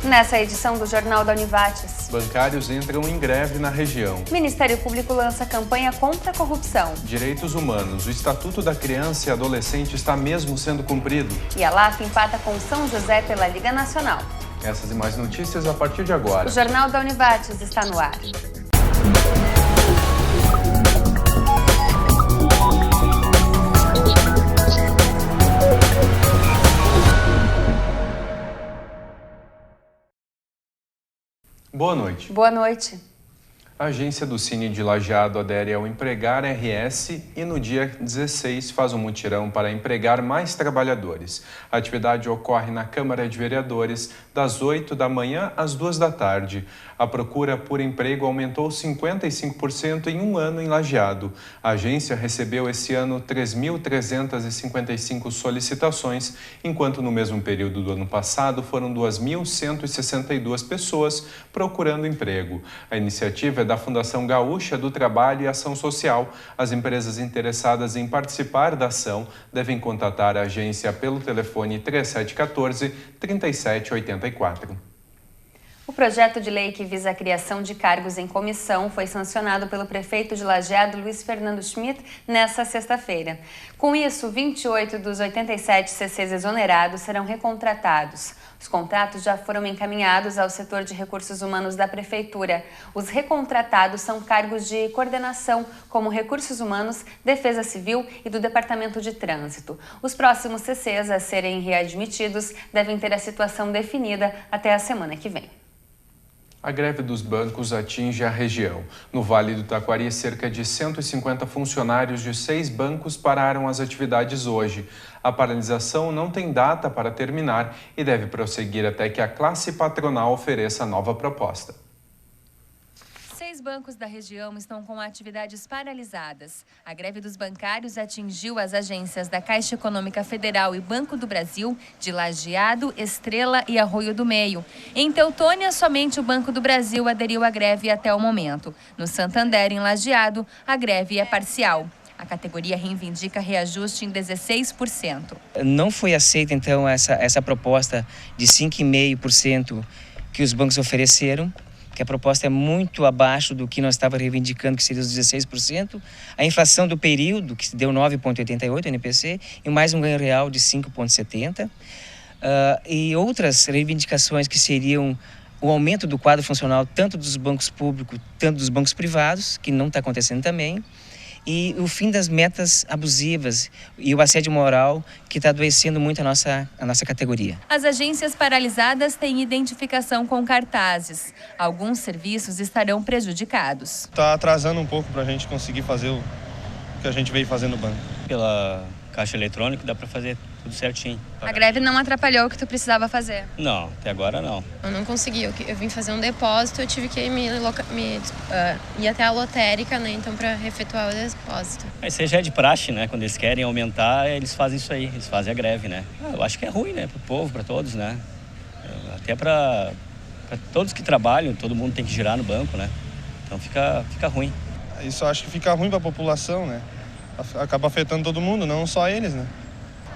Nessa edição do Jornal da Univates. Bancários entram em greve na região. Ministério Público lança campanha contra a corrupção. Direitos humanos. O Estatuto da Criança e Adolescente está mesmo sendo cumprido. E a LAF empata com São José pela Liga Nacional. Essas e mais notícias a partir de agora. O Jornal da Univates está no ar. Boa noite. Boa noite. A agência do Cine de Lajeado adere ao Empregar RS e no dia 16 faz um mutirão para empregar mais trabalhadores. A atividade ocorre na Câmara de Vereadores das 8 da manhã às 2 da tarde. A procura por emprego aumentou 55% em um ano em Lajeado. A agência recebeu esse ano 3.355 solicitações, enquanto no mesmo período do ano passado foram 2.162 pessoas procurando emprego. A iniciativa é da Fundação Gaúcha do Trabalho e Ação Social. As empresas interessadas em participar da ação devem contatar a agência pelo telefone 3714-3784. O projeto de lei que visa a criação de cargos em comissão foi sancionado pelo prefeito de Lajeado, Luiz Fernando Schmidt, nesta sexta-feira. Com isso, 28 dos 87 CCs exonerados serão recontratados. Os contratos já foram encaminhados ao setor de recursos humanos da Prefeitura. Os recontratados são cargos de coordenação, como Recursos Humanos, Defesa Civil e do Departamento de Trânsito. Os próximos CCs a serem readmitidos devem ter a situação definida até a semana que vem. A greve dos bancos atinge a região. No Vale do Taquari, cerca de 150 funcionários de 6 bancos pararam as atividades hoje. A paralisação não tem data para terminar e deve prosseguir até que a classe patronal ofereça nova proposta. 6 bancos da região estão com atividades paralisadas. A greve dos bancários atingiu as agências da Caixa Econômica Federal e Banco do Brasil, de Lajeado, Estrela e Arroio do Meio. Em Teutônia, somente o Banco do Brasil aderiu à greve até o momento. No Santander, em Lajeado, a greve é parcial. A categoria reivindica reajuste em 16%. Não foi aceita, então, essa proposta de 5,5% que os bancos ofereceram, que a proposta é muito abaixo do que nós estávamos reivindicando, que seria os 16%. A inflação do período, que deu 9,88% NPC, e mais um ganho real de 5,70%. E outras reivindicações que seriam o aumento do quadro funcional, tanto dos bancos públicos, tanto dos bancos privados, que não está acontecendo também, e o fim das metas abusivas e o assédio moral que está adoecendo muito a nossa categoria. As agências paralisadas têm identificação com cartazes. Alguns serviços estarão prejudicados. Está atrasando um pouco para a gente conseguir fazer o que a gente veio fazendo no banco. Pela caixa eletrônica dá para fazer tudo certinho. A greve não atrapalhou o que tu precisava fazer? Não, até agora não. Eu não consegui, eu vim fazer um depósito, eu tive que ir até a lotérica, né, então para efetuar o depósito. Isso aí já é de praxe, né? Quando eles querem aumentar, eles fazem isso aí, eles fazem a greve, né? Eu acho que é ruim, né? Para o povo, para todos, né? Até para todos que trabalham, todo mundo tem que girar no banco, né? Então fica ruim. Isso eu acho que fica ruim para a população, né? Acaba afetando todo mundo, não só eles, né?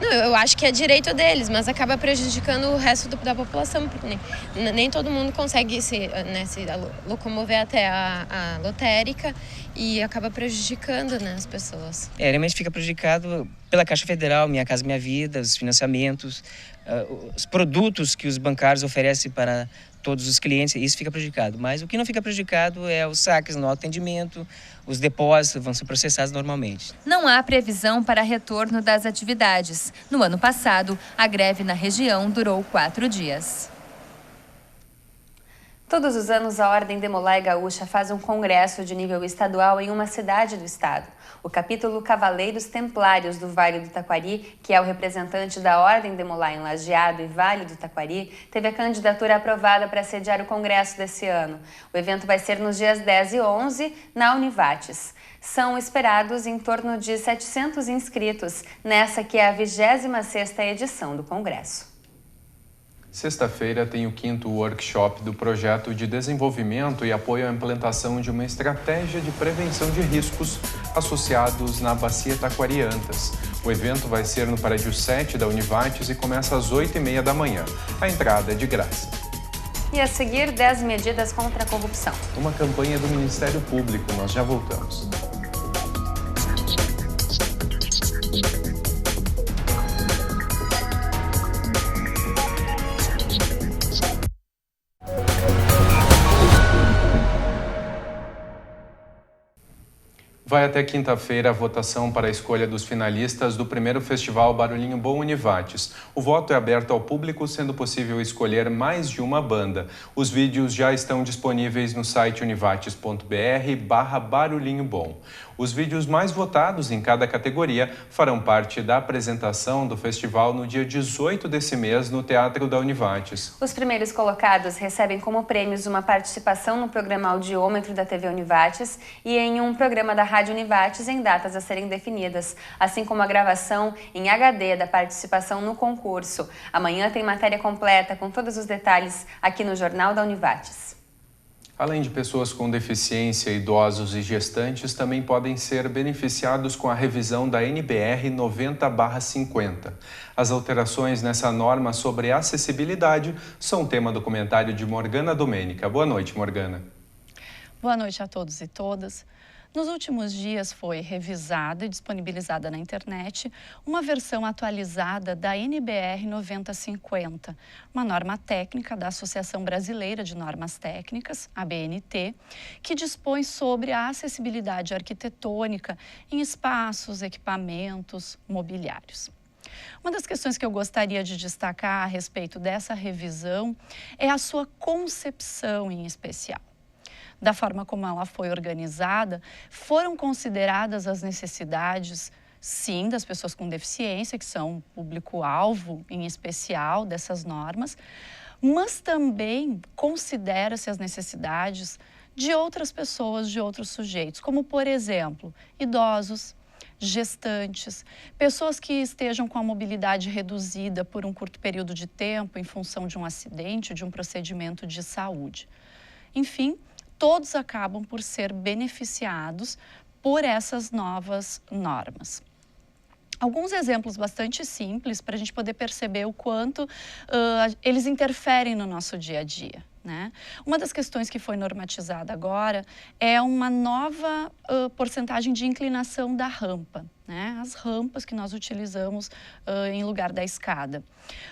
Não, eu acho que é direito deles, mas acaba prejudicando o resto da população, porque nem todo mundo consegue se locomover até a lotérica e acaba prejudicando, né, as pessoas. Realmente fica prejudicado pela Caixa Federal, Minha Casa Minha Vida, os financiamentos, os produtos que os bancários oferecem para todos os clientes, isso fica prejudicado. Mas o que não fica prejudicado é os saques no atendimento, os depósitos vão ser processados normalmente. Não há previsão para retorno das atividades. No ano passado, a greve na região durou 4 dias. Todos os anos, a Ordem Demolay Gaúcha faz um congresso de nível estadual em uma cidade do estado. O capítulo Cavaleiros Templários do Vale do Taquari, que é o representante da Ordem Demolay em Lajeado e Vale do Taquari, teve a candidatura aprovada para sediar o congresso desse ano. O evento vai ser nos dias 10 e 11, na Univates. São esperados em torno de 700 inscritos, nessa que é a 26ª edição do congresso. Sexta-feira tem o 5º workshop do projeto de desenvolvimento e apoio à implantação de uma estratégia de prevenção de riscos associados na Bacia Taquari-Antas. O evento vai ser no prédio 7 da Univates e começa às 8h30 da manhã. A entrada é de graça. E a seguir, 10 medidas contra a corrupção. Uma campanha do Ministério Público. Nós já voltamos. Vai até quinta-feira a votação para a escolha dos finalistas do primeiro Festival Barulhinho Bom Univates. O voto é aberto ao público, sendo possível escolher mais de uma banda. Os vídeos já estão disponíveis no site univates.br/barulhinho bom. Os vídeos mais votados em cada categoria farão parte da apresentação do festival no dia 18 desse mês no Teatro da Univates. Os primeiros colocados recebem como prêmios uma participação no programa Audiômetro da TV Univates e em um programa da Rádio Univates em datas a serem definidas, assim como a gravação em HD da participação no concurso. Amanhã tem matéria completa com todos os detalhes aqui no Jornal da Univates. Além de pessoas com deficiência, idosos e gestantes também podem ser beneficiados com a revisão da NBR 90/50. As alterações nessa norma sobre acessibilidade são tema do comentário de Morgana Domênica. Boa noite, Morgana. Boa noite a todos e todas. Nos últimos dias foi revisada e disponibilizada na internet uma versão atualizada da NBR 9050, uma norma técnica da Associação Brasileira de Normas Técnicas, ABNT, que dispõe sobre a acessibilidade arquitetônica em espaços, equipamentos, mobiliários. Uma das questões que eu gostaria de destacar a respeito dessa revisão é a sua concepção em especial. Da forma como ela foi organizada, foram consideradas as necessidades, sim, das pessoas com deficiência, que são o público-alvo, em especial, dessas normas, mas também considera-se as necessidades de outras pessoas, de outros sujeitos, como, por exemplo, idosos, gestantes, pessoas que estejam com a mobilidade reduzida por um curto período de tempo em função de um acidente, de um procedimento de saúde. Enfim, todos acabam por ser beneficiados por essas novas normas. Alguns exemplos bastante simples para a gente poder perceber o quanto eles interferem no nosso dia a dia, né? Uma das questões que foi normatizada agora é uma nova porcentagem de inclinação da rampa, né? As rampas que nós utilizamos em lugar da escada.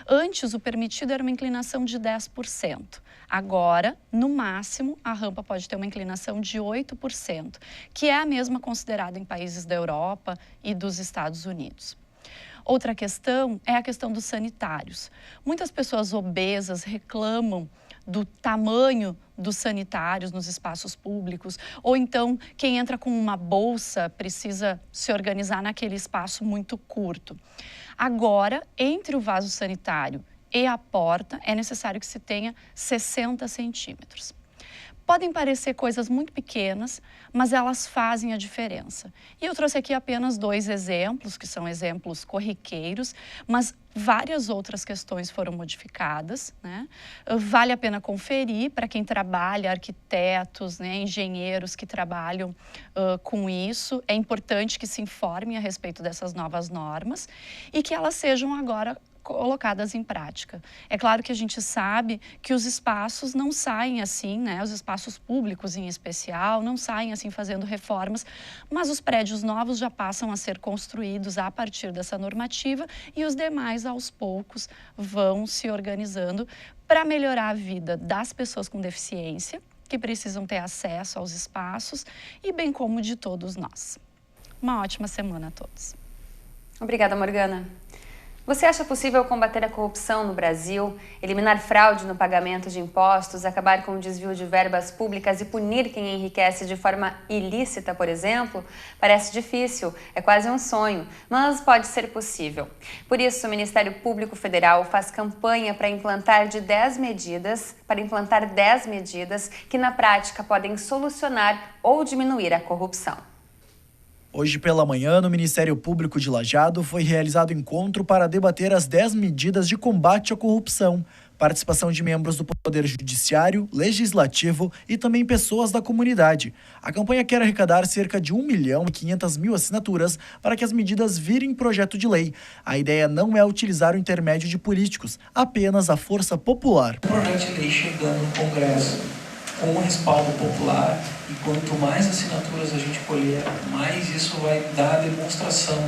Antes, o permitido era uma inclinação de 10%. Agora, no máximo, a rampa pode ter uma inclinação de 8%, que é a mesma considerada em países da Europa e dos Estados Unidos. Outra questão é a questão dos sanitários. Muitas pessoas obesas reclamam do tamanho dos sanitários nos espaços públicos, ou então quem entra com uma bolsa precisa se organizar naquele espaço muito curto. Agora, entre o vaso sanitário e a porta, é necessário que se tenha 60 centímetros. Podem parecer coisas muito pequenas, mas elas fazem a diferença. E eu trouxe aqui apenas 2 exemplos, que são exemplos corriqueiros, mas várias outras questões foram modificadas, né? Vale a pena conferir para quem trabalha, arquitetos, né, engenheiros que trabalham com isso. É importante que se informem a respeito dessas novas normas e que elas sejam agora colocadas em prática. É claro que a gente sabe que os espaços não saem assim, né? Os espaços públicos em especial não saem assim fazendo reformas, mas os prédios novos já passam a ser construídos a partir dessa normativa e os demais aos poucos vão se organizando para melhorar a vida das pessoas com deficiência, que precisam ter acesso aos espaços e bem como de todos nós. Uma ótima semana a todos. Obrigada, Morgana. Você acha possível combater a corrupção no Brasil, eliminar fraude no pagamento de impostos, acabar com o desvio de verbas públicas e punir quem enriquece de forma ilícita, por exemplo? Parece difícil, é quase um sonho, mas pode ser possível. Por isso, o Ministério Público Federal faz campanha para implantar 10 medidas que na prática podem solucionar ou diminuir a corrupção. Hoje pela manhã, no Ministério Público de Lajeado, foi realizado encontro para debater as 10 medidas de combate à corrupção. participação de membros do Poder Judiciário, Legislativo e também pessoas da comunidade. A campanha quer arrecadar cerca de 1.500.000 assinaturas para que as medidas virem projeto de lei. A ideia não é utilizar o intermédio de políticos, apenas a força popular. O projeto de lei chegando no Congresso com o respaldo popular, e quanto mais assinaturas a gente colher, mais isso vai dar a demonstração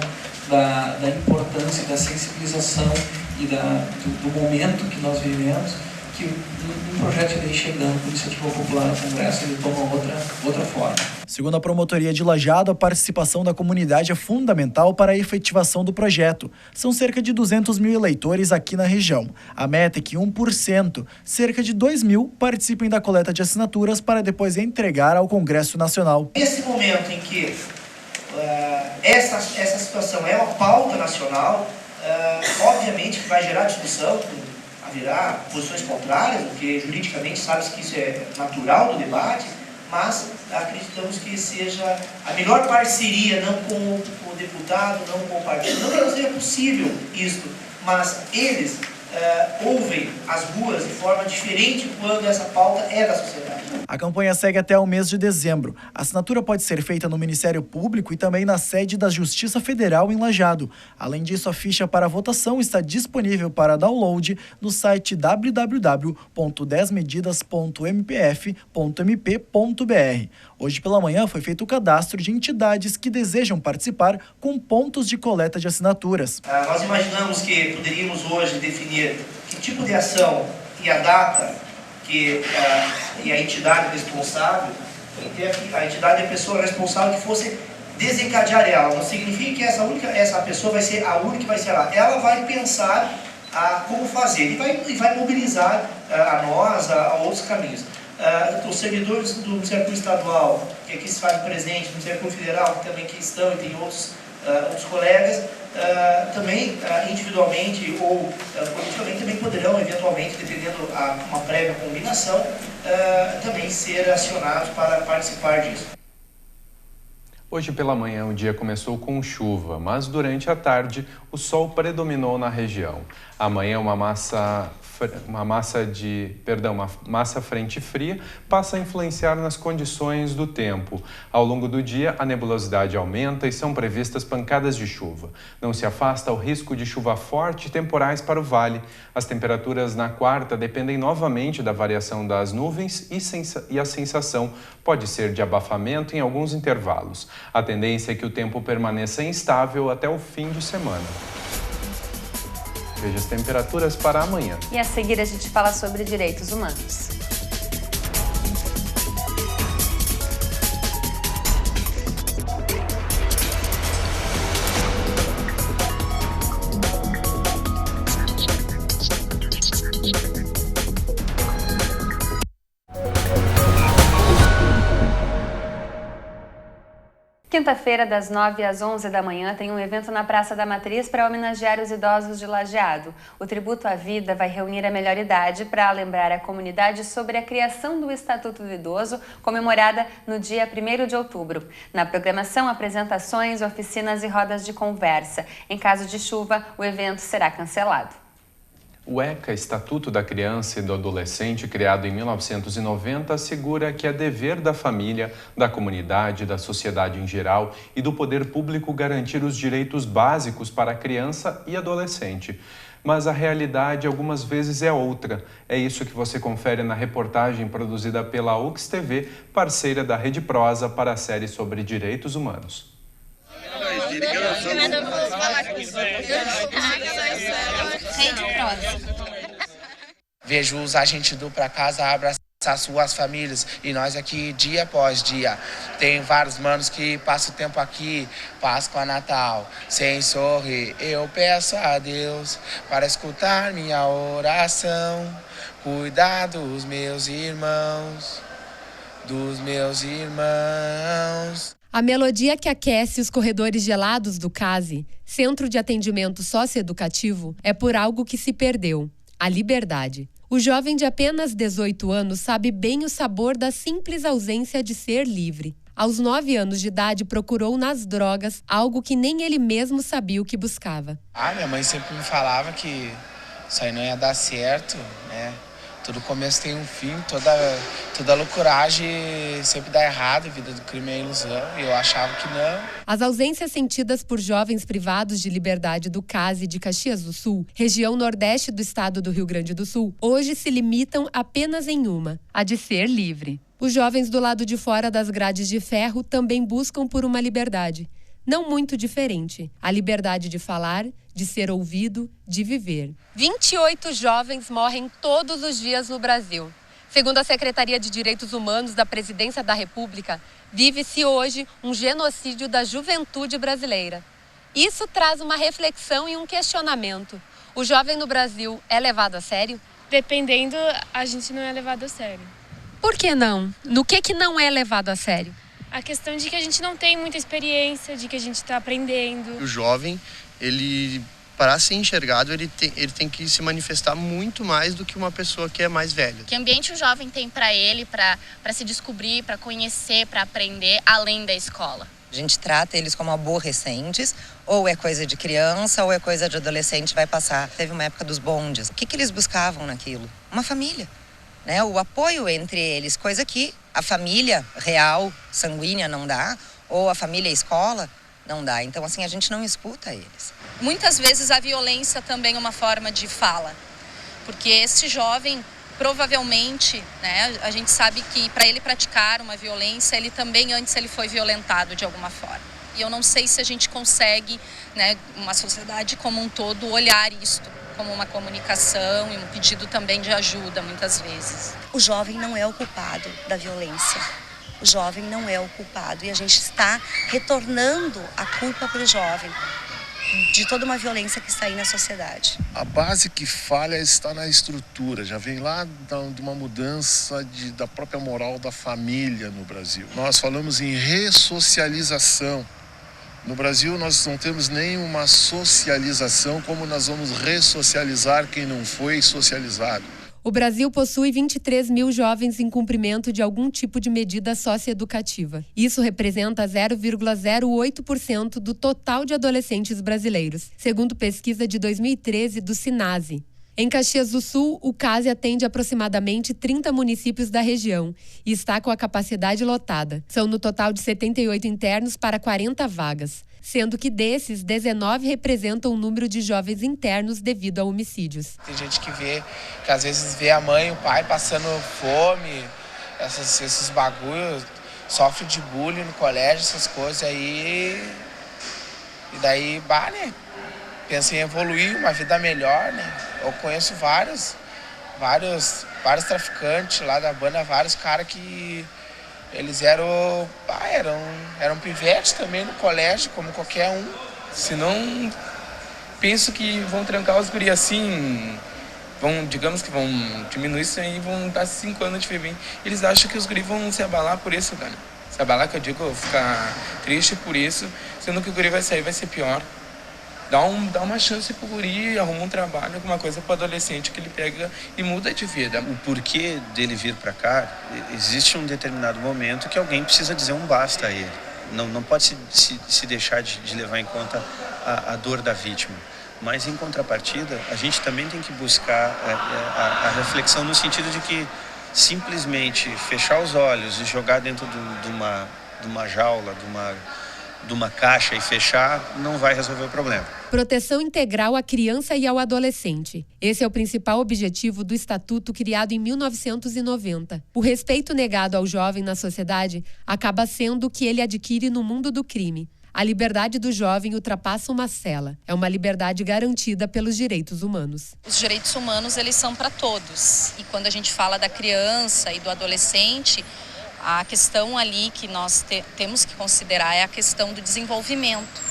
da importância, da sensibilização e do momento que nós vivemos, que um projeto de lei chegando por iniciativa popular no Congresso, ele toma outra forma. Segundo a Promotoria de Lajeado, a participação da comunidade é fundamental para a efetivação do projeto. São cerca de 200.000 eleitores aqui na região. A meta é que 1%, cerca de 2.000, participem da coleta de assinaturas para depois entregar ao Congresso Nacional. Nesse momento em que essa situação é uma pauta nacional, obviamente que vai gerar discussão, haverá posições contrárias, porque juridicamente sabe-se que isso é natural do debate, mas acreditamos que seja a melhor parceria, não com o deputado, não com o partido. Não que não seja possível isso, mas eles ouvem as ruas de forma diferente quando essa pauta é da sociedade. A campanha segue até o mês de dezembro. A assinatura pode ser feita no Ministério Público e também na sede da Justiça Federal em Lajeado. Além disso, a ficha para votação está disponível para download no site www.10medidas.mpf.mp.br. Hoje pela manhã foi feito o cadastro de entidades que desejam participar com pontos de coleta de assinaturas. Nós imaginamos que poderíamos hoje definir que tipo de ação e a data e a entidade responsável, a entidade e a pessoa responsável que fosse desencadear ela. Não significa que essa pessoa vai ser a única que vai ser lá. Ela vai pensar como fazer e vai mobilizar a nós, a outros caminhos. Os servidores do Ministério Público Estadual, que aqui se fazem presente, do Ministério Público Federal, que também aqui estão e tem outros colegas, também individualmente ou coletivamente também poderão, eventualmente, dependendo uma prévia combinação, também ser acionados para participar disso. Hoje pela manhã o dia começou com chuva, mas durante a tarde o sol predominou na região. Amanhã uma massa frente fria passa a influenciar nas condições do tempo. Ao longo do dia, a nebulosidade aumenta e são previstas pancadas de chuva. Não se afasta o risco de chuva forte e temporais para o vale. As temperaturas na quarta dependem novamente da variação das nuvens e a sensação pode ser de abafamento em alguns intervalos. A tendência é que o tempo permaneça instável até o fim de semana. Veja as temperaturas para amanhã. E a seguir a gente fala sobre direitos humanos. Quinta-feira, das 9 às 11 da manhã, tem um evento na Praça da Matriz para homenagear os idosos de Lajeado. O Tributo à Vida vai reunir a melhor idade para lembrar a comunidade sobre a criação do Estatuto do Idoso, comemorada no dia 1º de outubro. Na programação, apresentações, oficinas e rodas de conversa. Em caso de chuva, o evento será cancelado. O ECA, Estatuto da Criança e do Adolescente, criado em 1990, assegura que é dever da família, da comunidade, da sociedade em geral e do poder público garantir os direitos básicos para a criança e adolescente. Mas a realidade algumas vezes é outra. É isso que você confere na reportagem produzida pela UX TV, parceira da Rede Prosa para a série sobre direitos humanos. Vejo os agentes do Pra Casa abraçar suas famílias e nós aqui dia após dia. Tem vários manos que passam o tempo aqui, Páscoa, Natal, sem sorrir. Eu peço a Deus para escutar minha oração, cuidar dos meus irmãos, A melodia que aquece os corredores gelados do CASE, Centro de Atendimento Socioeducativo, é por algo que se perdeu: a liberdade. O jovem de apenas 18 anos sabe bem o sabor da simples ausência de ser livre. Aos 9 anos de idade, procurou nas drogas algo que nem ele mesmo sabia o que buscava. Minha mãe sempre me falava que isso aí não ia dar certo, né? Todo começo tem um fim, toda loucuragem sempre dá errado, a vida do crime é ilusão, e eu achava que não. As ausências sentidas por jovens privados de liberdade do CASE de Caxias do Sul, região nordeste do estado do Rio Grande do Sul, hoje se limitam apenas em uma, a de ser livre. Os jovens do lado de fora das grades de ferro também buscam por uma liberdade, não muito diferente, a liberdade de falar, de ser ouvido, de viver. 28 jovens morrem todos os dias no Brasil. Segundo a Secretaria de Direitos Humanos da Presidência da República, vive-se hoje um genocídio da juventude brasileira. Isso traz uma reflexão e um questionamento. O jovem no Brasil é levado a sério? Dependendo, a gente não é levado a sério. Por que não? No que não é levado a sério? A questão de que a gente não tem muita experiência, de que a gente está aprendendo. O jovem, ele, para ser enxergado, ele tem que se manifestar muito mais do que uma pessoa que é mais velha. Que ambiente o jovem tem para ele, para se descobrir, para conhecer, para aprender, além da escola? A gente trata eles como aborrecentes, ou é coisa de criança, ou é coisa de adolescente, vai passar. Teve uma época dos bondes. O que eles buscavam naquilo? Uma família, né? O apoio entre eles, coisa que a família real, sanguínea, não dá, ou a família escola não dá. Então, assim, a gente não escuta eles. Muitas vezes a violência também é uma forma de fala, porque esse jovem, provavelmente, né, a gente sabe que para ele praticar uma violência, ele também antes ele foi violentado de alguma forma. E eu não sei se a gente consegue, né, uma sociedade como um todo, olhar isto como uma comunicação e um pedido também de ajuda, muitas vezes. O jovem não é o culpado da violência. O jovem não é o culpado. E a gente está retornando a culpa para o jovem de toda uma violência que está aí na sociedade. A base que falha está na estrutura, já vem lá de uma mudança da própria moral da família no Brasil. Nós falamos em ressocialização. No Brasil nós não temos nenhuma socialização, como nós vamos ressocializar quem não foi socializado. O Brasil possui 23 mil jovens em cumprimento de algum tipo de medida socioeducativa. Isso representa 0,08% do total de adolescentes brasileiros, segundo pesquisa de 2013 do SINASE. Em Caxias do Sul, o CASE atende aproximadamente 30 municípios da região e está com a capacidade lotada. São no total de 78 internos para 40 vagas, sendo que desses, 19 representam o número de jovens internos devido a homicídios. Tem gente que às vezes vê a mãe e o pai passando fome, esses bagulhos, sofre de bullying no colégio, essas coisas aí, e daí, né? Pensa em evoluir, uma vida melhor, né? Eu conheço vários traficantes lá da banda, vários caras que eles eram pivetes também no colégio, como qualquer um. Se não, penso que vão trancar os guri assim, digamos que vão diminuir isso aí e vão dar 5 anos de FEBEM. Eles acham que os guri vão se abalar por isso, cara. Se abalar, que eu digo, ficar triste por isso, sendo que o guri vai sair, vai ser pior. Dá uma chance pro guri, arruma um trabalho, alguma coisa pro adolescente que ele pega e muda de vida. O porquê dele vir para cá, existe um determinado momento que alguém precisa dizer um basta a ele. Não pode se deixar de levar em conta a dor da vítima. Mas, em contrapartida, a gente também tem que buscar a reflexão no sentido de que simplesmente fechar os olhos e jogar dentro de uma jaula, de uma caixa e fechar, não vai resolver o problema. Proteção integral à criança e ao adolescente. Esse é o principal objetivo do Estatuto criado em 1990. O respeito negado ao jovem na sociedade acaba sendo o que ele adquire no mundo do crime. A liberdade do jovem ultrapassa uma cela. É uma liberdade garantida pelos direitos humanos. Os direitos humanos, eles são para todos. E quando a gente fala da criança e do adolescente, a questão ali que nós temos que considerar é a questão do desenvolvimento.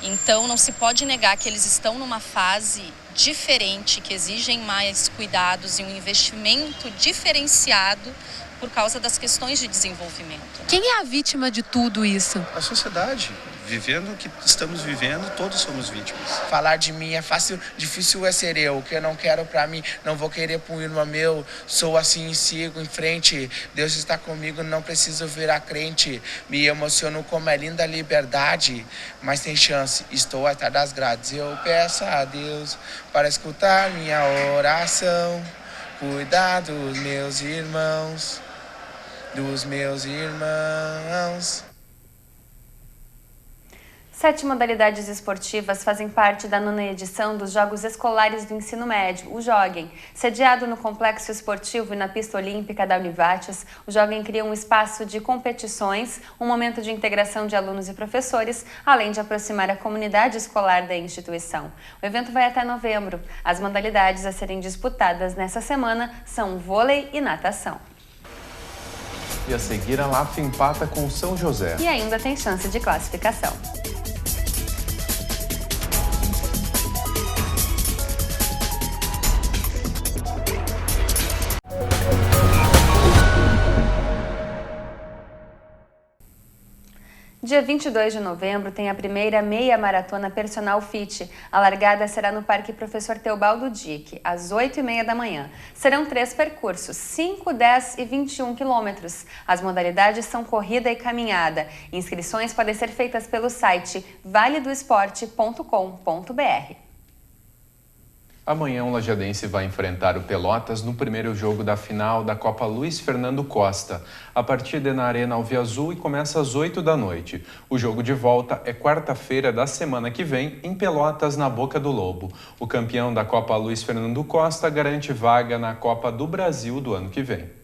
Então, não se pode negar que eles estão numa fase diferente, que exigem mais cuidados e um investimento diferenciado por causa das questões de desenvolvimento. Quem é a vítima de tudo isso? A sociedade. Vivendo o que estamos vivendo, todos somos vítimas. Falar de mim é fácil, difícil é ser eu. O que eu não quero pra mim, não vou querer pra um irmão meu. Sou assim, sigo em frente. Deus está comigo, não preciso virar crente. Me emociono como é linda a liberdade, mas tem chance, estou atrás das grades. Eu peço a Deus para escutar minha oração. cuidar dos meus irmãos. Sete modalidades esportivas fazem parte da 9ª edição dos Jogos Escolares do Ensino Médio, o Joguem. Sediado no Complexo Esportivo e na pista olímpica da Univates, o Joguem cria um espaço de competições, um momento de integração de alunos e professores, além de aproximar a comunidade escolar da instituição. O evento vai até novembro. As modalidades a serem disputadas nessa semana são vôlei e natação. E a seguir, a LAF empata com São José. E ainda tem chance de classificação. Dia 22 de novembro tem a primeira meia maratona Personal Fit. A largada será no Parque Professor Teobaldo Dick, às 8h30 da manhã. Serão 3 percursos, 5, 10 e 21 quilômetros. As modalidades são corrida e caminhada. Inscrições podem ser feitas pelo site valedoesporte.com.br. Amanhã o lajadense vai enfrentar o Pelotas no primeiro jogo da final da Copa Luiz Fernando Costa. A partida é na Arena Alviazul e começa às 8 da noite. O jogo de volta é quarta-feira da semana que vem, em Pelotas, na Boca do Lobo. O campeão da Copa Luiz Fernando Costa garante vaga na Copa do Brasil do ano que vem.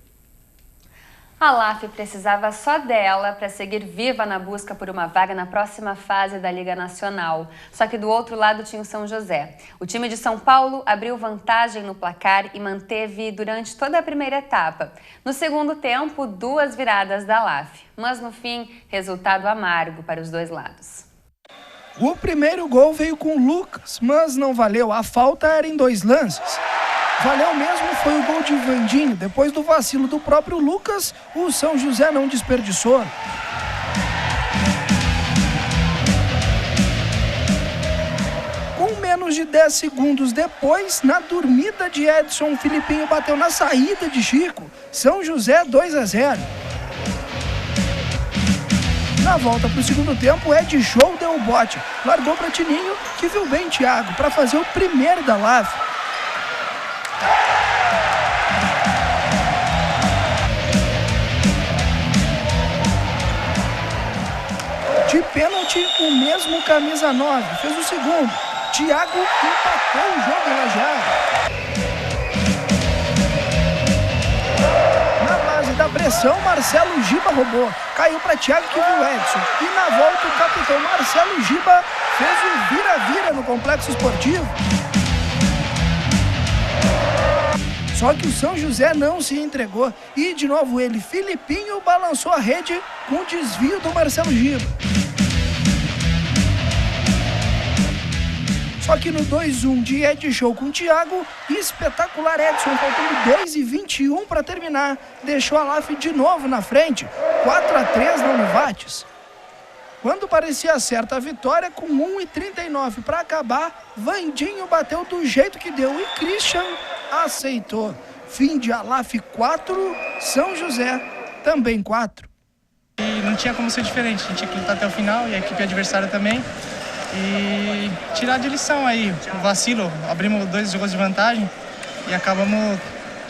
A LAF precisava só dela para seguir viva na busca por uma vaga na próxima fase da Liga Nacional. Só que do outro lado tinha o São José. O time de São Paulo abriu vantagem no placar e manteve durante toda a primeira etapa. No segundo tempo, 2 viradas da LAF. Mas no fim, resultado amargo para os dois lados. O primeiro gol veio com o Lucas, mas não valeu. A falta era em 2 lances. Valeu mesmo foi o gol de Vandinho. Depois do vacilo do próprio Lucas, o São José não desperdiçou. Com menos de 10 segundos depois, na dormida de Edson, o Filipinho bateu na saída de Chico. São José 2-0. Na volta para o segundo tempo, Ed Show deu o bote. Largou para Tininho, que viu bem Thiago, para fazer o primeiro da LAF. De pênalti, o mesmo camisa 9 fez o segundo. Thiago empatou o jogo em Lajeado. Na base da pressão, Marcelo Giba roubou. Caiu para Thiago, que viu Edson. E na volta, o capitão Marcelo Giba fez o vira-vira no Complexo Esportivo. Só que o São José não se entregou. E de novo ele, Filipinho, balançou a rede com o desvio do Marcelo Giba. Só que no 2-1 de Ed Show com o Thiago, espetacular Edson, faltando 2:21 para terminar. Deixou a LAF de novo na frente, 4-3 na Univates. Quando parecia certa a vitória, com 1:39 para acabar, Vandinho bateu do jeito que deu e Christian aceitou. Fim de LAF 4, São José também 4. E não tinha como ser diferente, a gente tinha que lutar até o final e a equipe adversária também. E tirar de lição aí, o vacilo, abrimos 2 jogos de vantagem e acabamos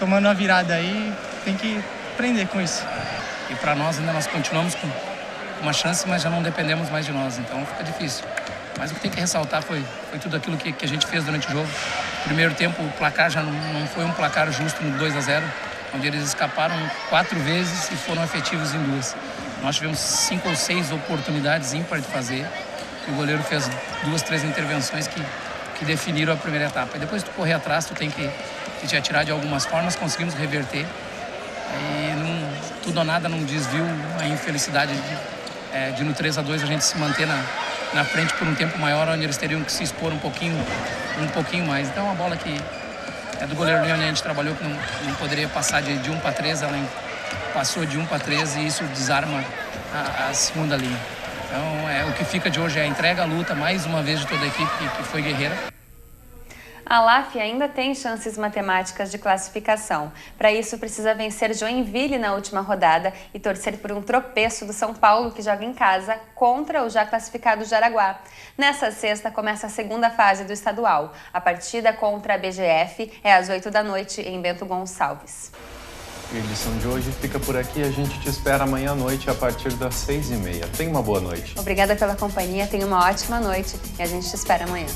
tomando uma virada aí, tem que aprender com isso. E para nós ainda nós continuamos com uma chance, mas já não dependemos mais de nós, então fica difícil. Mas o que tem que ressaltar foi tudo aquilo que a gente fez durante o jogo. No primeiro tempo o placar já não foi um placar justo no 2-0, onde eles escaparam 4 vezes e foram efetivos em 2. Nós tivemos 5 ou 6 oportunidades ímpares de fazer. O goleiro fez 2, 3 intervenções que definiram a primeira etapa. E depois tu correr atrás, tu tem que te atirar de algumas formas, conseguimos reverter. E tudo ou nada num desvio, a infelicidade de no 3-2 a gente se manter na frente por um tempo maior, onde eles teriam que se expor um pouquinho mais. Então a bola que é do goleiro Leone, a gente trabalhou que não poderia passar de 1 para 3, ela passou de 1 para 3 e isso desarma a segunda linha. Então, o que fica de hoje é a entrega, a luta, mais uma vez, de toda a equipe que foi guerreira. A LAF ainda tem chances matemáticas de classificação. Para isso, precisa vencer Joinville na última rodada e torcer por um tropeço do São Paulo, que joga em casa, contra o já classificado Jaraguá. Nessa sexta, começa a segunda fase do estadual. A partida contra a BGF é às 8 da noite, em Bento Gonçalves. A edição de hoje fica por aqui. A gente te espera amanhã à noite, a partir das 6h30. Tenha uma boa noite. Obrigada pela companhia, tenha uma ótima noite e a gente te espera amanhã.